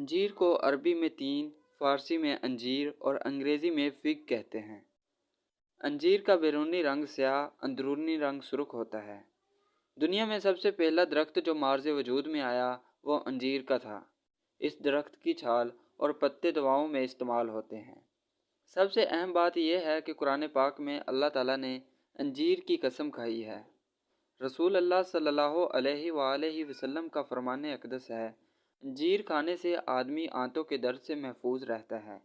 انجیر کو عربی میں تین، فارسی میں انجیر اور انگریزی میں فگ کہتے ہیں۔ انجیر کا بیرونی رنگ سیاہ، اندرونی رنگ سرخ ہوتا ہے۔ دنیا میں سب سے پہلا درخت جو مارز وجود میں آیا وہ انجیر کا تھا۔ اس درخت کی چھال اور پتے دواؤں میں استعمال ہوتے ہیں۔ سب سے اہم بات یہ ہے کہ قرآن پاک میں اللہ تعالیٰ نے انجیر کی قسم کھائی ہے۔ رسول اللہ صلی اللہ علیہ وآلہ وسلم کا فرمان اقدس ہے، انجیر کھانے سے آدمی آنتوں کے درد سے محفوظ رہتا ہے۔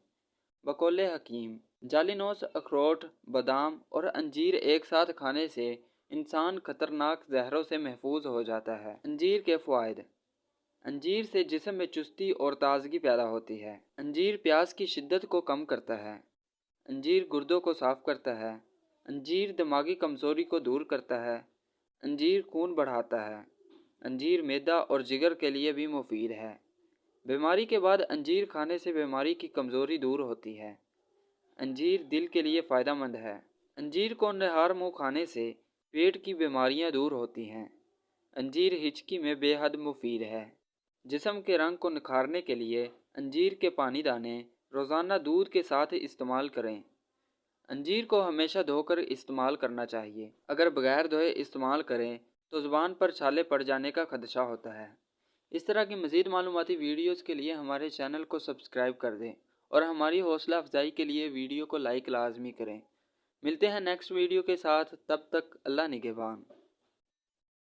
بقول حکیم، جالینوس، اخروٹ، بادام اور انجیر ایک ساتھ کھانے سے انسان خطرناک زہروں سے محفوظ ہو جاتا ہے۔ انجیر کے فوائد۔ انجیر سے جسم میں چستی اور تازگی پیدا ہوتی ہے۔ انجیر پیاس کی شدت کو کم کرتا ہے۔ انجیر گردوں کو صاف کرتا ہے۔ انجیر دماغی کمزوری کو دور کرتا ہے۔ انجیر خون بڑھاتا ہے۔ انجیر معدہ اور جگر کے لیے بھی مفید ہے۔ بیماری کے بعد انجیر کھانے سے بیماری کی کمزوری دور ہوتی ہے۔ انجیر دل کے لیے فائدہ مند ہے۔ انجیر کو نہار منہ کھانے سے پیٹ کی بیماریاں دور ہوتی ہیں۔ انجیر ہچکی میں بے حد مفید ہے۔ جسم کے رنگ کو نکھارنے کے لیے انجیر کے پانی دانے روزانہ دودھ کے ساتھ استعمال کریں۔ انجیر کو ہمیشہ دھو کر استعمال کرنا چاہیے۔ اگر بغیر دھوئے استعمال کریں تو زبان پر چھالے پڑ جانے کا خدشہ ہوتا ہے۔ اس طرح کی مزید معلوماتی ویڈیوز کے لیے ہمارے چینل کو سبسکرائب کر دیں اور ہماری حوصلہ افزائی کے لیے ویڈیو کو لائک لازمی کریں۔ ملتے ہیں نیکسٹ ویڈیو کے ساتھ، تب تک اللہ نگہبان۔